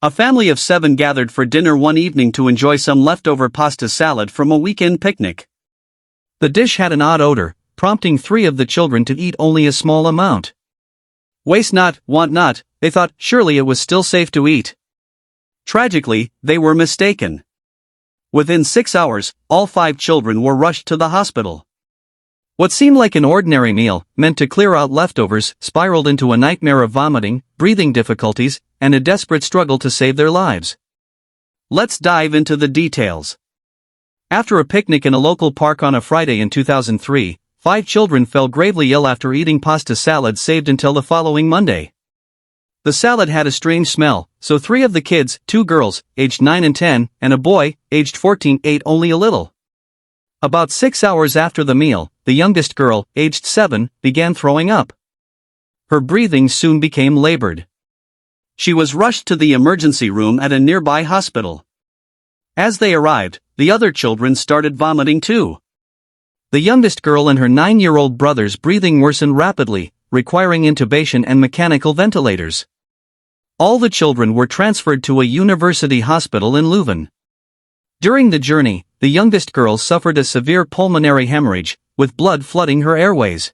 A family of 7 gathered for dinner one evening to enjoy some leftover pasta salad from a weekend picnic. The dish had an odd odor, prompting 3 of the children to eat only a small amount. Waste not, want not, they thought surely it was still safe to eat. Tragically, they were mistaken. Within 6 hours, all 5 children were rushed to the hospital. What seemed like an ordinary meal, meant to clear out leftovers, spiraled into a nightmare of vomiting, breathing difficulties, and a desperate struggle to save their lives. Let's dive into the details. After a picnic in a local park on a Friday in 2003, 5 children fell gravely ill after eating pasta salad saved until the following Monday. The salad had a strange smell, so 3 of the kids, 2 girls, aged 9 and 10, and a boy, aged 14, ate only a little. About 6 hours after the meal, the youngest girl, aged 7, began throwing up. Her breathing soon became labored. She was rushed to the emergency room at a nearby hospital. As they arrived, the other children started vomiting too. The youngest girl and her 9-year-old brother's breathing worsened rapidly, requiring intubation and mechanical ventilators. All the children were transferred to a university hospital in Leuven. During the journey, the youngest girl suffered a severe pulmonary hemorrhage, with blood flooding her airways.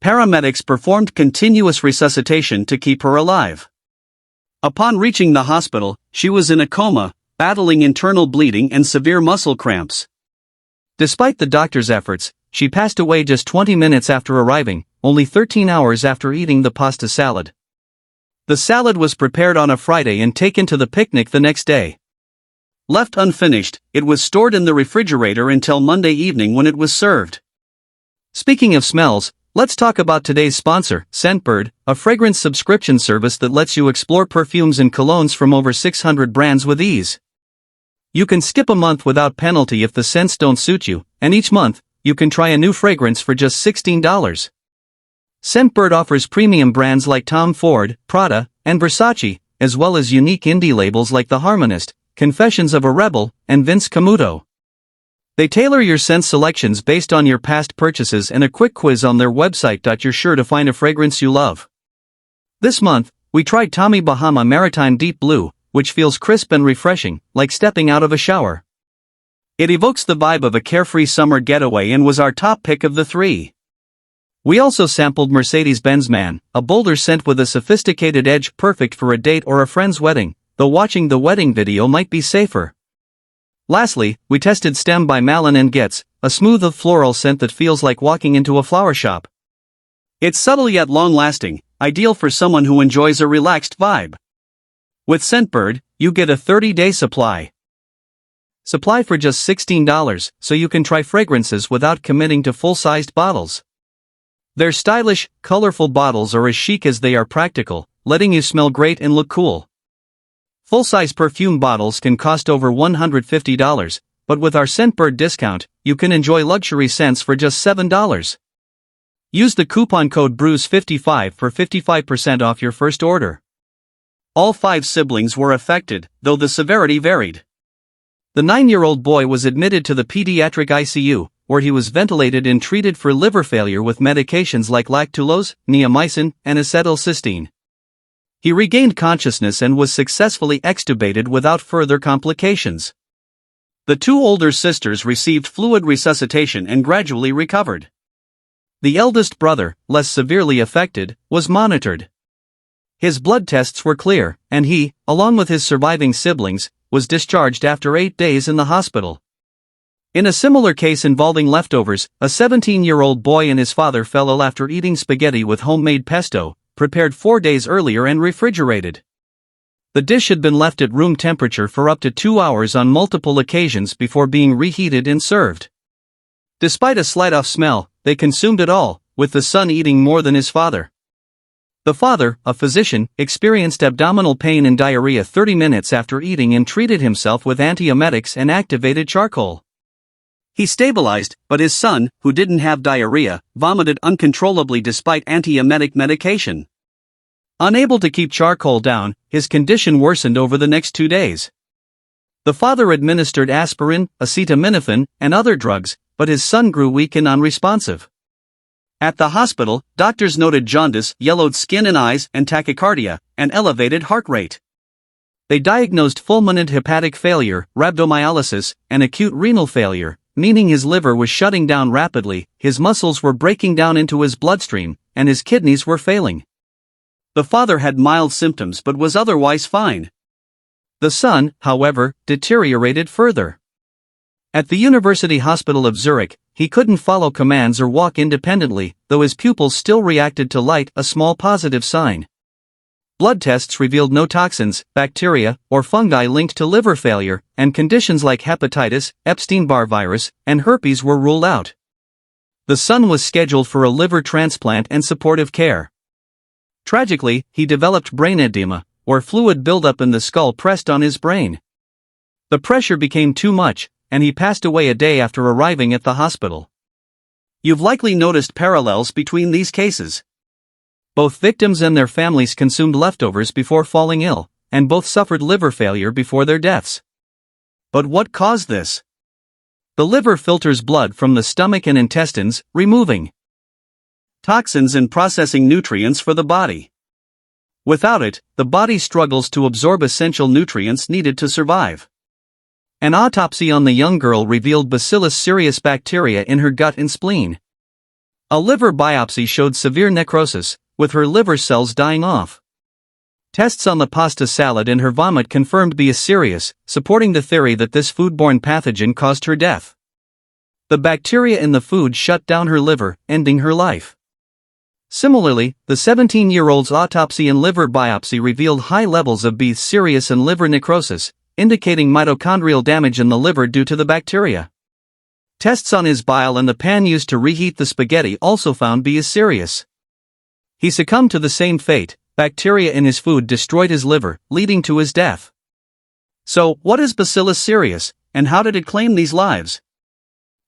Paramedics performed continuous resuscitation to keep her alive. Upon reaching the hospital, she was in a coma, battling internal bleeding and severe muscle cramps. Despite the doctor's efforts, she passed away just 20 minutes after arriving, only 13 hours after eating the pasta salad. The salad was prepared on a Friday and taken to the picnic the next day. Left unfinished, it was stored in the refrigerator until Monday evening when it was served. Speaking of smells, let's talk about today's sponsor, Scentbird, a fragrance subscription service that lets you explore perfumes and colognes from over 600 brands with ease. You can skip a month without penalty if the scents don't suit you, and each month, you can try a new fragrance for just $16. Scentbird offers premium brands like Tom Ford, Prada, and Versace, as well as unique indie labels like The Harmonist, Confessions of a Rebel, and Vince Camuto. They tailor your scent selections based on your past purchases, and a quick quiz on their website. You're sure to find a fragrance you love. This month, we tried Tommy Bahama Maritime Deep Blue, which feels crisp and refreshing, like stepping out of a shower. It evokes the vibe of a carefree summer getaway and was our top pick of the 3. We also sampled Mercedes-Benz Man, a bolder scent with a sophisticated edge perfect for a date or a friend's wedding, though watching the wedding video might be safer. Lastly, we tested Stem by Malin & Getz, a smooth floral scent that feels like walking into a flower shop. It's subtle yet long-lasting, ideal for someone who enjoys a relaxed vibe. With Scentbird, you get a 30-day supply. Supply for just $16, so you can try fragrances without committing to full-sized bottles. Their stylish, colorful bottles are as chic as they are practical, letting you smell great and look cool. Full-size perfume bottles can cost over $150, but with our Scentbird discount, you can enjoy luxury scents for just $7. Use the coupon code BRUISE55 for 55% off your first order. All 5 siblings were affected, though the severity varied. The 9-year-old boy was admitted to the pediatric ICU, where he was ventilated and treated for liver failure with medications like lactulose, neomycin, and acetylcysteine. He regained consciousness and was successfully extubated without further complications. The 2 older sisters received fluid resuscitation and gradually recovered. The eldest brother, less severely affected, was monitored. His blood tests were clear, and he, along with his surviving siblings, was discharged after 8 days in the hospital. In a similar case involving leftovers, a 17-year-old boy and his father fell ill after eating spaghetti with homemade pesto, prepared 4 days earlier and refrigerated. The dish had been left at room temperature for up to 2 hours on multiple occasions before being reheated and served. Despite a slight off smell, they consumed it all, with the son eating more than his father. The father, a physician, experienced abdominal pain and diarrhea 30 minutes after eating and treated himself with antiemetics and activated charcoal. He stabilized, but his son, who didn't have diarrhea, vomited uncontrollably despite antiemetic medication. Unable to keep charcoal down, his condition worsened over the next 2 days. The father administered aspirin, acetaminophen, and other drugs, but his son grew weak and unresponsive. At the hospital, doctors noted jaundice, yellowed skin and eyes, and tachycardia, and elevated heart rate. They diagnosed fulminant hepatic failure, rhabdomyolysis, and acute renal failure, meaning his liver was shutting down rapidly, his muscles were breaking down into his bloodstream, and his kidneys were failing. The father had mild symptoms but was otherwise fine. The son, however, deteriorated further. At the University Hospital of Zurich, he couldn't follow commands or walk independently, though his pupils still reacted to light, a small positive sign. Blood tests revealed no toxins, bacteria, or fungi linked to liver failure, and conditions like hepatitis, Epstein-Barr virus, and herpes were ruled out. The son was scheduled for a liver transplant and supportive care. Tragically, he developed brain edema, or fluid buildup in the skull pressed on his brain. The pressure became too much, and he passed away a day after arriving at the hospital. You've likely noticed parallels between these cases. Both victims and their families consumed leftovers before falling ill, and both suffered liver failure before their deaths. But what caused this? The liver filters blood from the stomach and intestines, removing toxins and processing nutrients for the body. Without it, the body struggles to absorb essential nutrients needed to survive. An autopsy on the young girl revealed Bacillus cereus bacteria in her gut and spleen. A liver biopsy showed severe necrosis, with her liver cells dying off. Tests on the pasta salad and her vomit confirmed Bacillus cereus, supporting the theory that this foodborne pathogen caused her death. The bacteria in the food shut down her liver, ending her life. Similarly, the 17-year-old's autopsy and liver biopsy revealed high levels of Bacillus cereus and liver necrosis, indicating mitochondrial damage in the liver due to the bacteria. Tests on his bile and the pan used to reheat the spaghetti also found Bacillus cereus. He succumbed to the same fate. Bacteria in his food destroyed his liver, leading to his death. So, what is Bacillus cereus, and how did it claim these lives?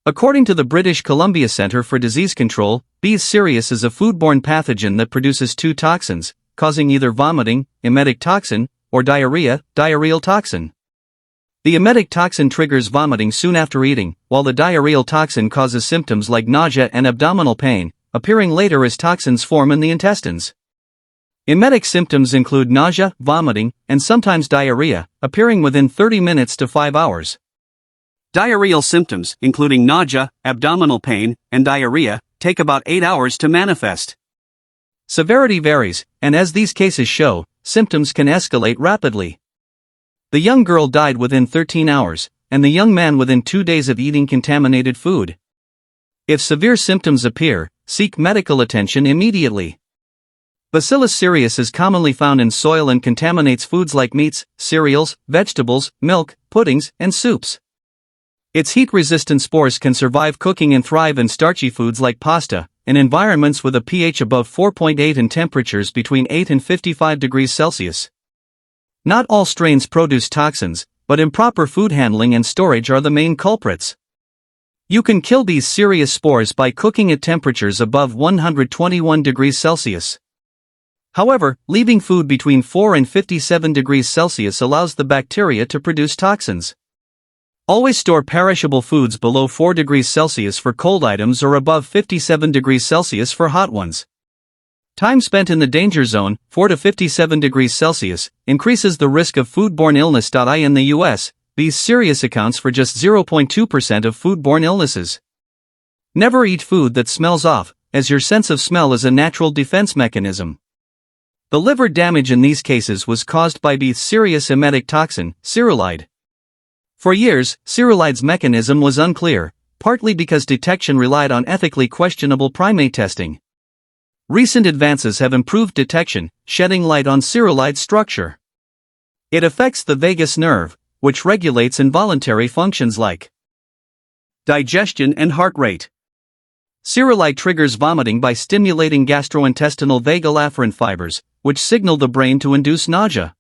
According to the British Columbia Centre for Disease Control, Bacillus cereus is a foodborne pathogen that produces two toxins, causing either vomiting, emetic toxin, or diarrhea, diarrheal toxin. The emetic toxin triggers vomiting soon after eating, while the diarrheal toxin causes symptoms like nausea and abdominal pain, appearing later as toxins form in the intestines. Emetic symptoms include nausea, vomiting, and sometimes diarrhea, appearing within 30 minutes to 5 hours. Diarrheal symptoms, including nausea, abdominal pain, and diarrhea, take about 8 hours to manifest. Severity varies, and as these cases show, symptoms can escalate rapidly. The young girl died within 13 hours, and the young man within 2 days of eating contaminated food. If severe symptoms appear, seek medical attention immediately. Bacillus cereus is commonly found in soil and contaminates foods like meats, cereals, vegetables, milk, puddings, and soups. Its heat-resistant spores can survive cooking and thrive in starchy foods like pasta, in environments with a pH above 4.8 and temperatures between 8 and 55 degrees Celsius. Not all strains produce toxins, but improper food handling and storage are the main culprits. You can kill these Cereus spores by cooking at temperatures above 121 degrees Celsius. However, leaving food between 4 and 57 degrees Celsius allows the bacteria to produce toxins. Always store perishable foods below 4 degrees Celsius for cold items or above 57 degrees Celsius for hot ones. Time spent in the danger zone, 4 to 57 degrees Celsius, increases the risk of foodborne illness. In the US, Bacillus cereus accounts for just 0.2% of foodborne illnesses. Never eat food that smells off, as your sense of smell is a natural defense mechanism. The liver damage in these cases was caused by Bacillus cereus emetic toxin, Cereulide. For years, Cerulide's mechanism was unclear, partly because detection relied on ethically questionable primate testing. Recent advances have improved detection, shedding light on Cerulide's structure. It affects the vagus nerve, which regulates involuntary functions like digestion and heart rate. Cereulide triggers vomiting by stimulating gastrointestinal vagal afferent fibers, which signal the brain to induce nausea.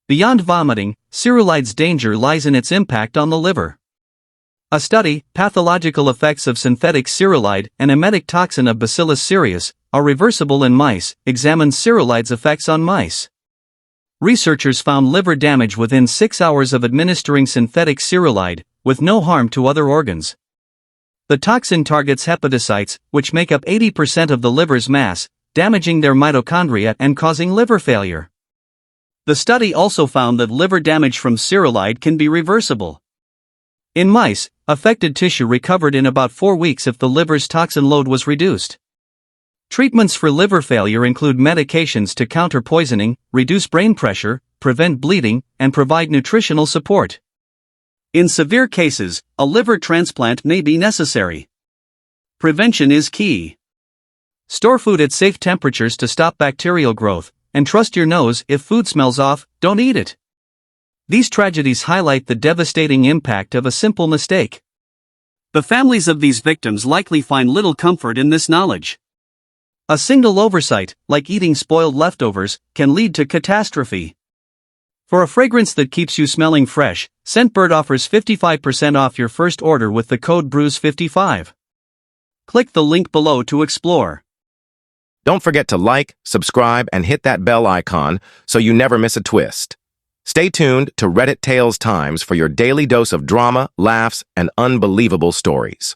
Beyond vomiting, Cerulide's danger lies in its impact on the liver. A study, Pathological Effects of Synthetic Cereulide and Emetic Toxin of Bacillus cereus, are reversible in mice, examined Cerulide's effects on mice. Researchers found liver damage within 6 hours of administering synthetic Cereulide, with no harm to other organs. The toxin targets hepatocytes, which make up 80% of the liver's mass, damaging their mitochondria and causing liver failure. The study also found that liver damage from Cereulide can be reversible. In mice, affected tissue recovered in about 4 weeks if the liver's toxin load was reduced. Treatments for liver failure include medications to counter poisoning, reduce brain pressure, prevent bleeding, and provide nutritional support. In severe cases, a liver transplant may be necessary. Prevention is key. Store food at safe temperatures to stop bacterial growth, and trust your nose. If food smells off, don't eat it. These tragedies highlight the devastating impact of a simple mistake. The families of these victims likely find little comfort in this knowledge. A single oversight, like eating spoiled leftovers, can lead to catastrophe. For a fragrance that keeps you smelling fresh, Scentbird offers 55% off your first order with the code BRUISE55. Click the link below to explore. Don't forget to like, subscribe, and hit that bell icon so you never miss a twist. Stay tuned to Reddit Tales Times for your daily dose of drama, laughs, and unbelievable stories.